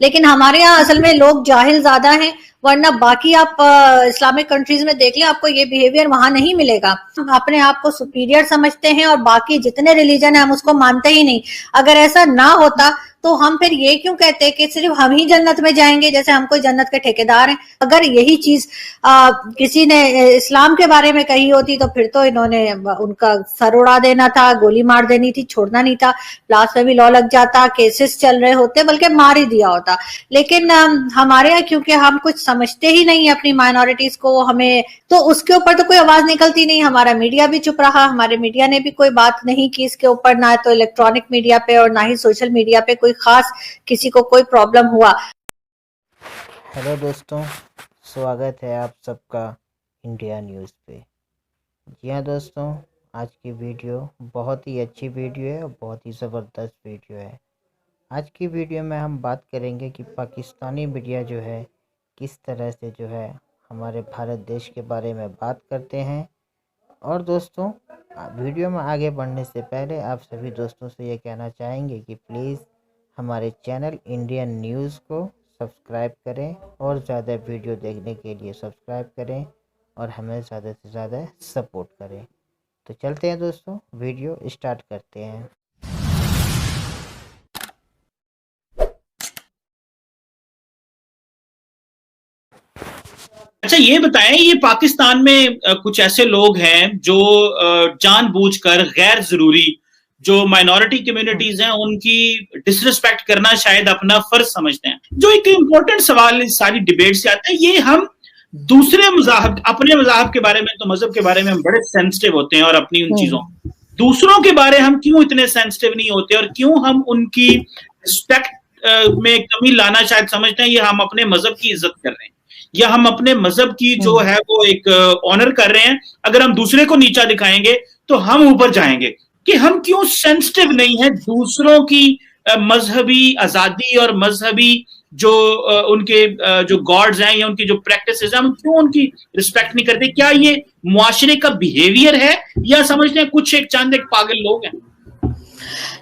لیکن ہمارے یہاں اصل میں لوگ جاہل زیادہ ہیں، ورنہ باقی آپ اسلامک کنٹریز میں دیکھ لیں، آپ کو یہ بیہیویئر وہاں نہیں ملے گا. ہم اپنے آپ کو سپیریئر سمجھتے ہیں اور باقی جتنے ریلیجن ہیں ہم اس کو مانتے ہی نہیں. اگر ایسا نہ ہوتا تو ہم پھر یہ کیوں کہتے کہ صرف ہم ہی جنت میں جائیں گے، جیسے ہم کوئی جنت کے ٹھیکیدار ہیں. اگر یہی چیز کسی نے اسلام کے بارے میں کہی ہوتی تو پھر تو انہوں نے ان کا سر اڑا دینا تھا، گولی مار دینی تھی، چھوڑنا نہیں تھا، لاسٹ میں بھی لا لگ جاتا، کیسز چل رہے ہوتے، بلکہ مار ہی دیا ہوتا. لیکن ہمارے یہاں کیونکہ ہم کچھ سمجھتے ہی نہیں اپنی مائنورٹیز کو، ہمیں تو اس کے اوپر تو کوئی آواز نکلتی نہیں. ہمارا میڈیا بھی چپ رہا، ہمارے میڈیا نے بھی کوئی بات نہیں کی اس کے اوپر، نہ تو الیکٹرانک میڈیا پہ اور نہ ہی سوشل میڈیا پہ کوئی خاص کسی کو کوئی پرابلم ہوا. ہیلو دوستوں، سواگت ہے آپ سب کا انڈیا نیوز پہ. جی ہاں دوستوں، آج کی ویڈیو بہت ہی اچھی ویڈیو ہے اور بہت ہی زبردست ویڈیو ہے. آج کی ویڈیو میں ہم بات کریں گے کہ پاکستانی میڈیا جو ہے کس طرح سے جو ہے ہمارے بھارت دیش کے بارے میں بات کرتے ہیں. اور دوستوں، ویڈیو میں آگے بڑھنے سے پہلے آپ سبھی دوستوں سے یہ کہنا چاہیں گے کہ پلیز ہمارے چینل انڈین نیوز کو سبسکرائب کریں اور زیادہ ویڈیو دیکھنے کے لیے سبسکرائب کریں اور ہمیں زیادہ سے زیادہ سپورٹ کریں. تو چلتے ہیں دوستوں، ویڈیو اسٹارٹ کرتے ہیں. اچھا یہ بتائیں، یہ پاکستان میں کچھ ایسے لوگ ہیں جو جان بوجھ کر غیر ضروری جو مائنورٹی کمیونٹیز ہیں ان کی ڈسرسپیکٹ کرنا شاید اپنا فرض سمجھتے ہیں. جو ایک امپورٹنٹ سوال ساری ڈیبیٹ سے آتا ہے، یہ ہم دوسرے مذاہب، اپنے مذاہب کے بارے میں تو مذہب کے بارے میں ہم بڑے سینسٹیو ہوتے ہیں اور اپنی ان چیزوں، دوسروں کے بارے ہم کیوں اتنے سینسٹیو نہیں ہوتے اور کیوں ہم ان کی رسپیکٹ میں کمی لانا شاید سمجھتے ہیں یہ ہم اپنے مذہب کی عزت کر رہے ہیں یا ہم اپنے مذہب کی جو ہے وہ ایک آنر کر رہے ہیں. اگر ہم دوسرے کو نیچا دکھائیں گے تو ہم اوپر جائیں گے. کہ ہم کیوں سینسٹیو نہیں ہیں دوسروں کی مذہبی آزادی اور مذہبی جو ان کے جو گاڈز ہیں یا ان کی جو پریکٹسز ہیں، ہم کیوں ان کی رسپیکٹ نہیں کرتے؟ کیا یہ معاشرے کا بیہیویئر ہے یا سمجھتے ہیں کچھ ایک چند ایک پاگل لوگ ہیں؟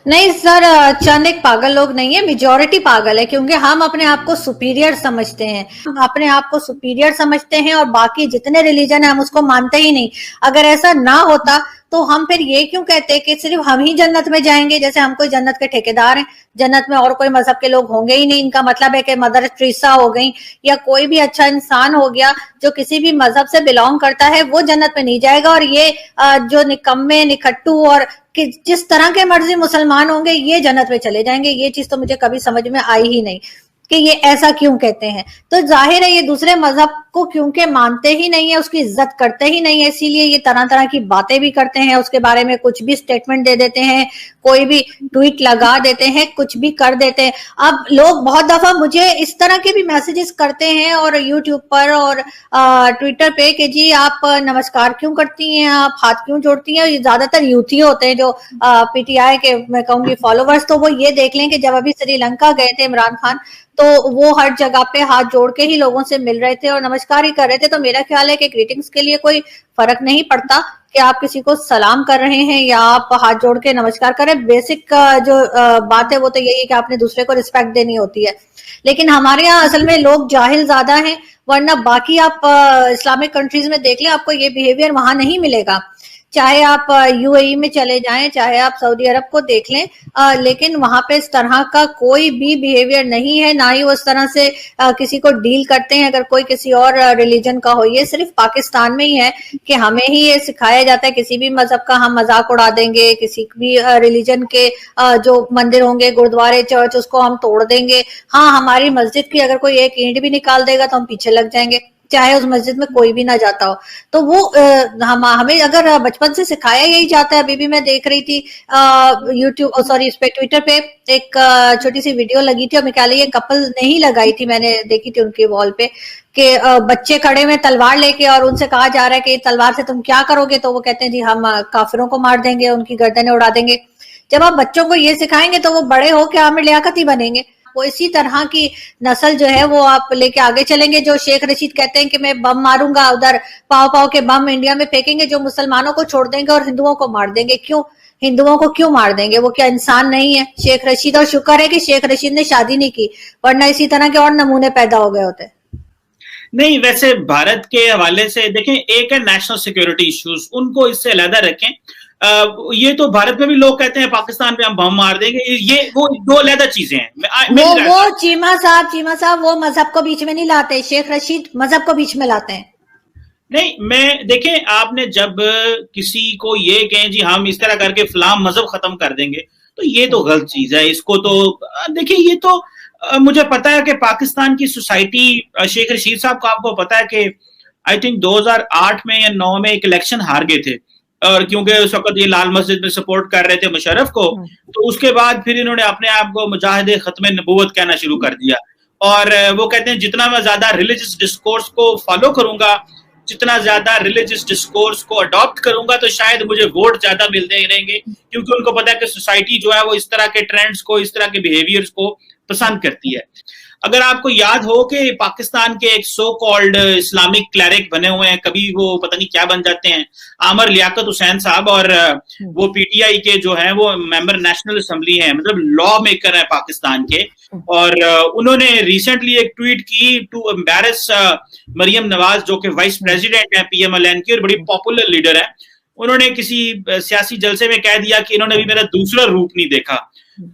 نہیں سر، چند ایک پاگل لوگ نہیں ہے، میجورٹی پاگل ہے، کیونکہ ہم اپنے آپ کو سپیریئر سمجھتے ہیں. ہم اپنے آپ کو سپیریئر سمجھتے ہیں اور باقی جتنے ریلیجن ہیں ہم اس کو مانتے ہی نہیں. اگر ایسا نہ ہوتا تو ہم پھر یہ کیوں کہتے کہ صرف ہم ہی جنت میں جائیں گے، جیسے ہم کوئی جنت کے ٹھیکیدار ہیں، جنت میں اور کوئی مذہب کے لوگ ہوں گے ہی نہیں. ان کا مطلب ہے کہ مدر ٹریسا ہو گئی یا کوئی بھی اچھا انسان ہو گیا جو کسی بھی مذہب سے بلونگ کرتا ہے وہ جنت میں نہیں جائے گا، اور یہ جو نکمے نکھٹو اور کہ جس طرح کے مرضی مسلمان ہوں گے یہ جنت میں چلے جائیں گے. یہ چیز تو مجھے کبھی سمجھ میں آئی ہی نہیں کہ یہ ایسا کیوں کہتے ہیں. تو ظاہر ہے یہ دوسرے مذہب کو کیونکہ مانتے ہی نہیں ہیں، اس کی عزت کرتے ہی نہیں ہے، اسی لیے یہ طرح طرح کی باتیں بھی کرتے ہیں، اس کے بارے میں کچھ بھی سٹیٹمنٹ دے دیتے ہیں، کوئی بھی ٹویٹ لگا دیتے ہیں، کچھ بھی کر دیتے ہیں. اب لوگ بہت دفعہ مجھے اس طرح کے بھی میسیجز کرتے ہیں اور یوٹیوب پر اور ٹویٹر پہ کہ جی آپ نمسکار کیوں کرتی ہیں، آپ ہاتھ کیوں جوڑتی ہیں. یہ زیادہ تر یوتھی ہوتے ہیں جو پی ٹی آئی کے میں کہوں گی فالوورز. تو وہ یہ دیکھ لیں کہ جب ابھی سری لنکا گئے تھے عمران خان تو وہ ہر جگہ پہ ہاتھ جوڑ کے ہی لوگوں سے مل رہے تھے اور نمسکار ہی کر رہے تھے. تو میرا خیال ہے کہ گریٹنگز کے لیے کوئی فرق نہیں پڑتا کہ آپ کسی کو سلام کر رہے ہیں یا آپ ہاتھ جوڑ کے نمسکار کر رہے ہیں. بیسک جو بات ہے وہ تو یہی ہے کہ آپ نے دوسرے کو رسپیکٹ دینی ہوتی ہے. لیکن ہمارے یہاں اصل میں لوگ جاہل زیادہ ہیں، ورنہ باقی آپ اسلامک کنٹریز میں دیکھ لیں آپ کو یہ بیہیویئر وہاں نہیں ملے گا. چاہے آپ یو اے ای میں چلے جائیں، چاہے آپ سعودی عرب کو دیکھ لیں، لیکن وہاں پہ اس طرح کا کوئی بھی بیہیویئر نہیں ہے، نہ ہی وہ اس طرح سے کسی کو ڈیل کرتے ہیں اگر کوئی کسی اور ریلیجن کا ہو. یہ صرف پاکستان میں ہی ہے کہ ہمیں ہی یہ سکھایا جاتا ہے کسی بھی مذہب کا ہم مذاق اڑا دیں گے، کسی بھی ریلیجن کے جو مندر ہوں گے، گردوارے، چرچ، اس کو ہم توڑ دیں گے. ہاں، ہماری مسجد کی اگر کوئی ایک اینٹ بھی نکال دے گا تو ہم پیچھے لگ جائیں گے، چاہے اس مسجد میں کوئی بھی نہ جاتا ہو. تو وہ ہمیں اگر بچپن سے سکھایا یہی جاتا ہے. ابھی بھی میں دیکھ رہی تھی یوٹیوب سوری اس پہ ٹویٹر پہ ایک چھوٹی سی ویڈیو لگی تھی، اور میں کہہ لیں یہ کپل نہیں لگائی تھی، میں نے دیکھی تھی ان کی وال پہ کہ بچے کھڑے ہوئے تلوار لے کے اور ان سے کہا جا رہا ہے کہ تلوار سے تم کیا کرو گے؟ تو وہ کہتے ہیں جی ہم کافروں کو مار دیں گے، ان کی گردنیں اڑا دیں گے. جب آپ بچوں کو یہ سکھائیں گے تو وہ بڑے ہو کے عامر لیاقتی بنیں گے. وہ اسی طرح کی نسل جو ہے وہ آپ لے کے آگے چلیں گے. جو شیخ رشید کہتے ہیں کہ میں بم ماروں گا، ادھر پاؤ پاؤ کے بم انڈیا میں پھینکیں گے جو مسلمانوں کو چھوڑ دیں گے اور ہندوؤں کو مار دیں گے. کیوں؟ हिंदुओं को क्यों मार देंगे, वो क्या इंसान नहीं है? शेख रशीद, और शुक्र है कि शेख रशीद ने शादी नहीं की, वरना इसी तरह के और नमूने पैदा हो गए होते। नहीं, वैसे भारत के हवाले से देखें, एक है नेशनल सिक्योरिटी इश्यूज, उनको इससे अलहदा रखें। ये तो भारत में भी लोग कहते हैं पाकिस्तान पे हम बम मार देंगे, ये वो दो अलहदा चीजें हैं। वो चीमा साहब वो मजहब को बीच में नहीं लाते, शेख रशीद मजहब को बीच में लाते हैं। नहीं, मैं देखें, आपने जब किसी को ये कहें जी हम इस तरह करके फलां मजहब खत्म कर देंगे, तो ये तो गलत चीज है। इसको तो देखिए, ये तो मुझे पता है कि पाकिस्तान की सोसाइटी, शेख रशीद साहब को आपको पता है कि आई थिंक 2008 में या 9 में एक इलेक्शन हार गए थे, और क्योंकि उस वक्त ये लाल मस्जिद में सपोर्ट कर रहे थे मुशर्रफ को, तो उसके बाद फिर इन्होंने अपने आप को मुजाहिदे खत्म नबूवत कहना शुरू कर दिया। और वो कहते हैं जितना मैं ज्यादा रिलीजियस डिस्कोर्स को फॉलो करूंगा, जितना ज्यादा रिलीजियस डिस्कोर्स को अडॉप्ट करूंगा, तो शायद मुझे वोट ज्यादा मिलते रहेंगे, क्योंकि उनको पता है कि सोसाइटी जो है वो इस तरह के ट्रेंड्स को, इस तरह के बिहेवियर्स को पसंद करती है। अगर आपको याद हो कि पाकिस्तान के एक सो कॉल्ड इस्लामिक क्लैरिक बने हुए हैं, कभी वो पता नहीं क्या बन जाते हैं, आमर लियाकत हुसैन साहब, और वो पीटीआई के जो हैं वो मेंबर नेशनल असेंबली हैं, मतलब लॉ मेकर हैं पाकिस्तान के, और उन्होंने रिसेंटली एक ट्वीट की टू एम्बैरस मरियम नवाज, जो कि वाइस प्रेसिडेंट है पीएमएलएन की और बड़ी पॉपुलर लीडर है। उन्होंने किसी सियासी जलसे में कह दिया कि इन्होंने भी मेरा दूसरा रूप नहीं देखा।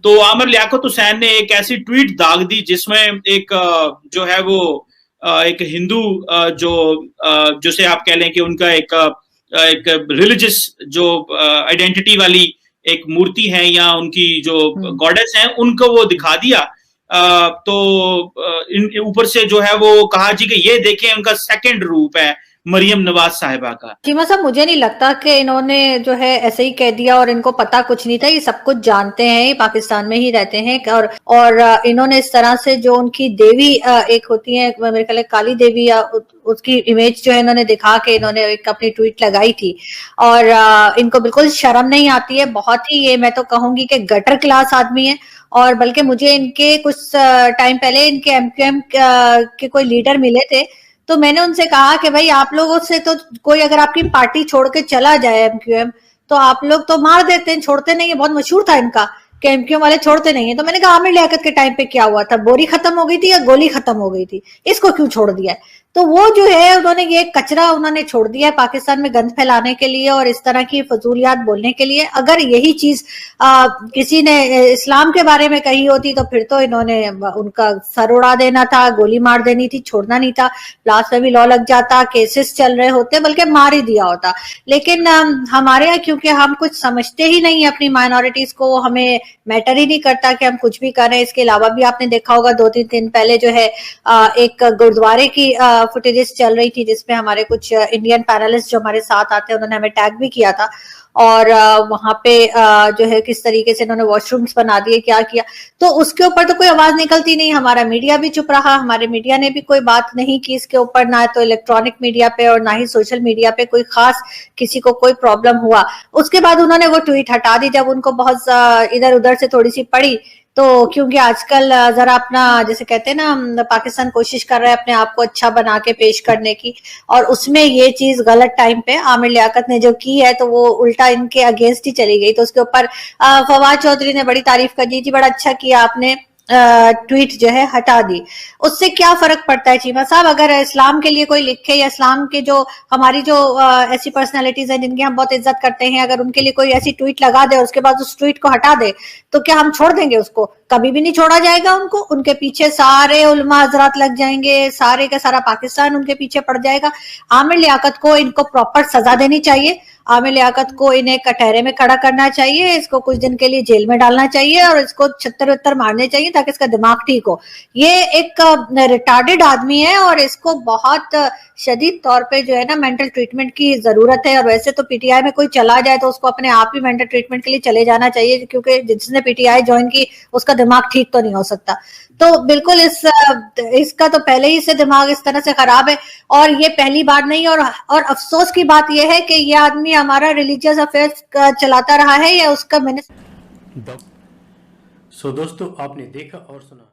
तो आमर लियाकत हुसैन ने एक ऐसी ट्वीट दाग दी जिसमें एक जो है वो एक हिंदू जो जिसे आप कह लें कि उनका एक रिलीजियस जो आइडेंटिटी वाली एक मूर्ति है या उनकी जो गॉडेस है, उनको वो दिखा दिया। तो ऊपर से जो है वो कहा जी कि ये देखें उनका सेकंड रूप है मरियम नवाज साहिबा का। चीमा साहब, मुझे नहीं लगता कि इन्होंने जो है ऐसे ही कह दिया और इनको पता कुछ नहीं था, ये सब कुछ जानते हैं, ये पाकिस्तान में ही रहते हैं, और इन्होंने इस तरह से जो उनकी देवी एक होती है, मेरे ख्याल काली देवी, या उसकी इमेज जो है इन्होंने दिखा के इन्होंने एक अपनी ट्वीट लगाई थी, और इनको बिल्कुल शर्म नहीं आती है। बहुत ही, ये मैं तो कहूंगी कि गटर क्लास आदमी है। और बल्कि मुझे इनके कुछ टाइम पहले इनके एमक्यूएम के कोई लीडर मिले थे, तो मैंने उनसे कहा कि भाई आप लोगों से तो कोई अगर आपकी पार्टी छोड़ के चला जाए एमक्यूएम, तो आप लोग तो मार देते हैं, छोड़ते नहीं है। बहुत मशहूर था इनका कि एमक्यूएम वाले छोड़ते नहीं है। तो मैंने कहा आमिर लियाकत के टाइम पे क्या हुआ था, बोरी खत्म हो गई थी या गोली खत्म हो गई थी, इसको क्यों छोड़ दिया है? तो वो जो है उन्होंने ये कचरा उन्होंने छोड़ दिया है पाकिस्तान में गंद फैलाने के लिए और इस तरह की फजूलियात बोलने के लिए। अगर यही चीज किसी ने इस्लाम के बारे में कही होती तो फिर तो इन्होंने उनका सर उड़ा देना था, गोली मार देनी थी, छोड़ना नहीं था, ब्लास्फेमी लॉ लग जाता, केसेस चल रहे होते, बल्कि मार ही दिया होता। लेकिन हमारे यहाँ क्योंकि हम कुछ समझते ही नहीं अपनी माइनॉरिटीज को, हमें मैटर ही नहीं करता कि हम कुछ भी करें। इसके अलावा भी आपने देखा होगा 2-3 दिन पहले जो है एक गुरुद्वारे की फुटेजेस चल रही थी जिसमें हमारे कुछ इंडियन पैनलिस्ट जो हमारे साथ आते हैं उन्होंने हमें टैग भी किया था, और वहां पे जो है किस तरीके से इन्होंने वॉशरूम्स बना दिए, क्या किया, तो उसके ऊपर तो कोई आवाज निकलती नहीं। हमारा मीडिया भी चुप रहा, हमारे मीडिया ने भी कोई बात नहीं की इसके ऊपर, ना तो इलेक्ट्रॉनिक मीडिया पे और ना ही सोशल मीडिया पे कोई खास किसी को कोई प्रॉब्लम हुआ। उसके बाद उन्होंने वो ट्वीट हटा दी जब उनको बहुत इधर उधर से थोड़ी सी पड़ी, तो क्योंकि आजकल जरा अपना जैसे कहते हैं ना, पाकिस्तान कोशिश कर रहा है अपने आप को अच्छा बना के पेश करने की, और उसमें ये चीज गलत टाइम पे आमिर लियाकत ने जो की है तो वो उल्टा इनके अगेंस्ट ही चली गई। तो उसके ऊपर फवाद चौधरी ने बड़ी तारीफ कर दी थी, बड़ा अच्छा किया आपने, ट्वीट जो है हटा दी। उससे क्या फर्क पड़ता है चीमा साहब? अगर इस्लाम के लिए कोई लिखे या इस्लाम के जो हमारी जो ऐसी पर्सनालिटीज हैं जिनकी हम बहुत इज्जत करते हैं, अगर उनके लिए कोई ऐसी ट्वीट लगा दे और उसके बाद उस ट्वीट को हटा दे, तो क्या हम छोड़ देंगे उसको? कभी भी नहीं छोड़ा जाएगा उनको। उनके पीछे सारे उलमा हजरात लग जाएंगे, सारे का सारा पाकिस्तान उनके पीछे पड़ जाएगा। आमिर लियाकत को इनको प्रॉपर सजा देनी चाहिए, आमिर लियाकत को इन्हें कटहरे में खड़ा करना चाहिए, इसको कुछ दिन के लिए जेल में डालना चाहिए और इसको 76 मारने चाहिए ताकि इसका दिमाग ठीक हो। ये एक रिटार्डेड आदमी है और इसको बहुत शदीद तौर पे जो है ना मेंटल ट्रीटमेंट की जरूरत है। और वैसे तो पीटीआई में कोई चला जाए तो उसको अपने आप ही मेंटल ट्रीटमेंट के लिए चले जाना चाहिए, क्योंकि जिसने पीटीआई ज्वाइन की उसका दिमाग ठीक तो नहीं हो सकता। तो बिल्कुल इसका तो पहले ही से दिमाग इस तरह से खराब है, और ये पहली बार नहीं। और अफसोस की बात यह है कि ये आदमी हमारा रिलीजियस अफेयर्स चलाता रहा है या उसका मैंने सो दोस्तों, आपने देखा और सुना।